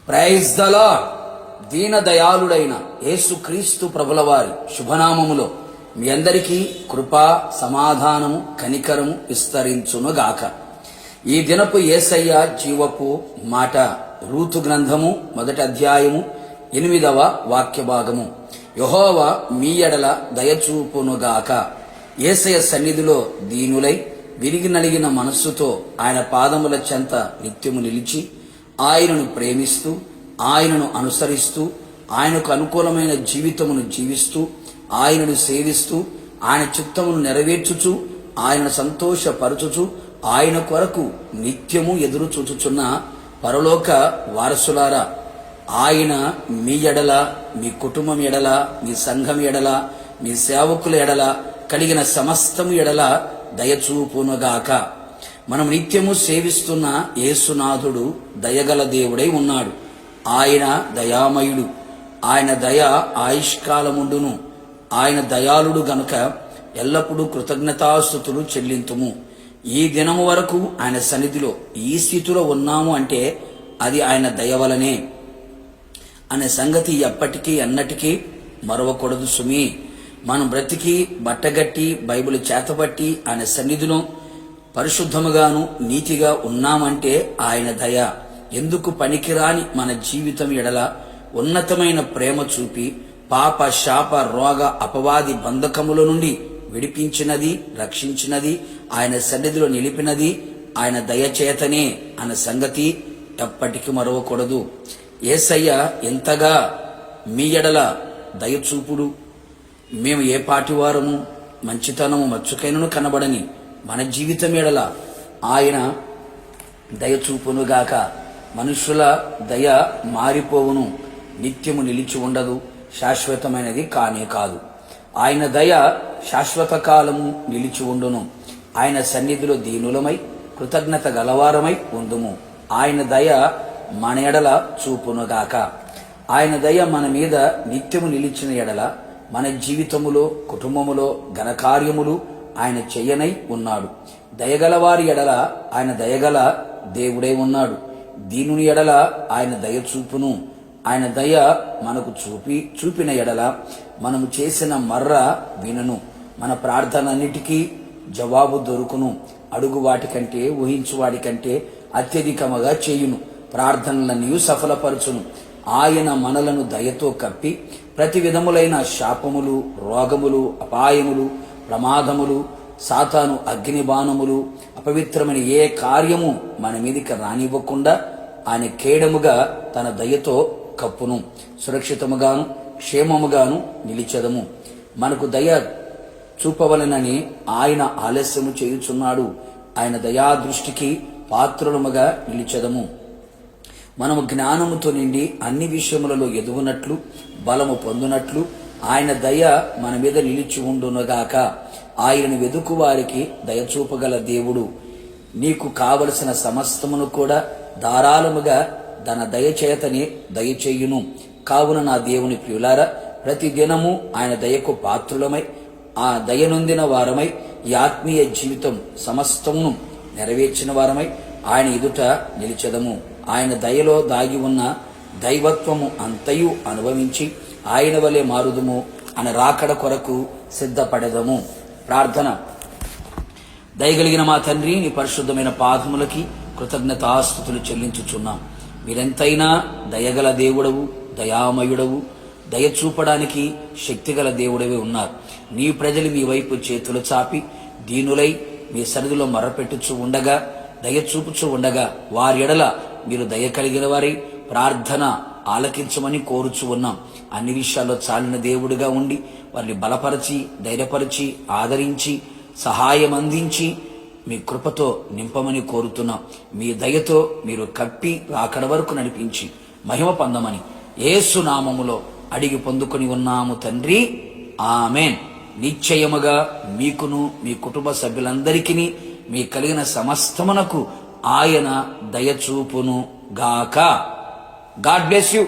Praise the lord. దీన దయాళుడైన యేసుక్రీస్తు ప్రభుల వారి శుభనామములో మీ అందరికీ కృపా, సమాధానము, కనికరము విస్తరించునుగాక. ఈ దినపు యేసయ్య జీవపు మాట రూతు గ్రంథము 1వ అధ్యాయము 8వ వాక్య భాగము. యెహోవా మీ ఎడల దయచూపునుగాక. యేసయ్య సన్నిధిలో దీనులై విరిగి నలిగిన మనస్సుతో ఆయన పాదముల చెంత నిత్యము నిలిచి ఆయనను ప్రేమిస్తూ, ఆయనను అనుసరిస్తూ, ఆయనకు అనుకూలమైన జీవితమును జీవిస్తూ, ఆయనను సేవిస్తూ, ఆయన చిత్తమును నెరవేర్చుచు, ఆయనను సంతోషపరచుచు, ఆయన కొరకు నిత్యము ఎదురు చూచుచున్న పరలోక వారసులారా, ఆయన మీ ఎడల, మీ కుటుంబం ఎడల, మీ సంఘం ఎడల, మీ సేవకుల ఎడల, కలిగిన సమస్తము ఎడల దయచూపునుగాక. మనం నిత్యము సేవిస్తున్న యేసునాథుడు దయగల దేవుడై ఉన్నాడు. ఆయన దయామయుడు. ఆయన దయ ఆయుష్కాలముండును. ఆయన దయాళుడు గనుక ఎల్లప్పుడూ కృతజ్ఞతాస్తుతులు చెల్లింతుము. ఈ దినము వరకు ఆయన సన్నిధిలో ఈ స్థితిలో ఉన్నాము అంటే అది ఆయన దయ వలనే అనే సంగతి ఎప్పటికీ ఎన్నటికీ మరవకూడదు సుమి. మనం బ్రతికి బట్టగట్టి బైబిల్ చేతబట్టి ఆయన సన్నిధిలో పరిశుద్ధముగాను నీతిగా ఉన్నామంటే ఆయన దయ. ఎందుకు పనికిరాని మన జీవితం ఎడల ఉన్నతమైన ప్రేమ చూపి పాప, శాప, రోగ, అపవాది బంధకముల నుండి విడిపించినది, రక్షించినది, ఆయన సన్నిధిలో నిలిపినది ఆయన దయచేతనే అన్న సంగతి ఎప్పటికీ మరవకూడదు. యేసయ్య ఎంతగా మీ ఎడల దయచూపుడు. మేము ఏ పాటివారము, మంచితనము మచ్చుకైనను కనబడని మన జీవితం ఎడల ఆయన దయచూపునుగాక. మనుషుల దయ మారిపోవును, నిత్యము నిలిచి ఉండదు, శాశ్వతమైనది కానే కాదు. ఆయన దయ శాశ్వత కాలము నిలిచి ఉండును. ఆయన సన్నిధిలో దీనులమై కృతజ్ఞత గలవారమై ఉందుము. ఆయన దయ మన ఎడల చూపునుగాక. ఆయన దయ మన మీద నిత్యము నిలిచిన ఎడల మన జీవితములో, కుటుంబములో ఘనకార్యములు ఆయన చెయ్యనై ఉన్నాడు. దయగలవారి ఎడల ఆయన దయగల దేవుడై ఉన్నాడు. దీనుని ఎడల ఆయన దయ చూపును. ఆయన దయ మనకు చూపిన ఎడల మనము చేసిన మర్ర వినను. మన ప్రార్థనన్నిటికీ జవాబు దొరుకును. అడుగు వాటికంటే, ఊహించు వాటికంటే అత్యధికముగా చేయును. ప్రార్థనలన్నీ సఫలపరచును. ఆయన మనలను దయతో కప్పి ప్రతి విధములైన శాపములు, రోగములు, అపాయములు, ప్రమాదములు, సాతాను అగ్నిబాణములు, అపవిత్రమైన ఏ కార్యము మన మీదికి రానివ్వకుండా ఆయన కేడముగా తన దయతో కప్పును. సురక్షితముగాను క్షేమముగాను నిలిచెదము. మనకు దయ చూపవలనని ఆయన ఆలస్యము చేయుచున్నాడు. ఆయన దయా దృష్టికి పాత్రులముగా నిలిచెదము. మనము జ్ఞానముతో నిండి అన్ని విషయములలో ఎదుగునట్లు, బలము పొందునట్లు ఆయన దయ మన మీద నిలిచి ఉండునుగాక. ఆయనను వెదుకు వారికి దయచూపగల దేవుడు నీకు కావలసిన సమస్తమును కూడా ధారాళముగా తన దయచేతనే దయచేయును. కావున నా దేవుని ప్రియులారా, ప్రతి దినము ఆయన దయకు పాత్రులమై, ఆ దయనొందిన వారమై, ఈ ఆత్మీయ జీవితం సమస్తమును నెరవేర్చిన వారమై ఆయన ఎదుట నిలిచెదము. ఆయన దయలో దాగి ఉన్న దైవత్వము అంతయు అనుభవించి ఆయన వలె మారుదుము అని రాకడ కొరకు సిద్ధపడెదము. ప్రార్థన. దయగలిగిన మా తండ్రి, నీ పరిశుద్ధమైన పాదములకి కృతజ్ఞతాస్తుతులు చెల్లించుచున్నాం. మీరెంతైనా దయగల దేవుడవు, దయామయుడవు, దయ చూపడానికి శక్తిగల దేవుడవే ఉన్నారు. నీ ప్రజలు మీ వైపు చేతులు చాపి దీనులై మీ సన్నిధిలో మర్రపెట్టుచు ఉండగా, దయ చూపుచు ఉండగా వారి ఎడల మీరు దయ కలిగిన వారి ప్రార్థన ఆలకించమని కోరుచు ఉన్నాం. అన్ని విషయాల్లో చాలిన దేవుడిగా ఉండి వారిని బలపరిచి, ధైర్యపరిచి, ఆదరించి, సహాయం అందించి మీ కృపతో నింపమని కోరుతున్నాం. మీ దయతో మీరు కప్పి రాకడ వరకు నడిపించి మహిమ పొందమని యేసు నామములో అడిగి పొందుకొని ఉన్నాము తండ్రి. ఆమెన్. నిశ్చయముగా మీకును మీ కుటుంబ సభ్యులందరికీ మీ కలిగిన సమస్తమునకు ఆయన దయచూపును గాక. God bless you.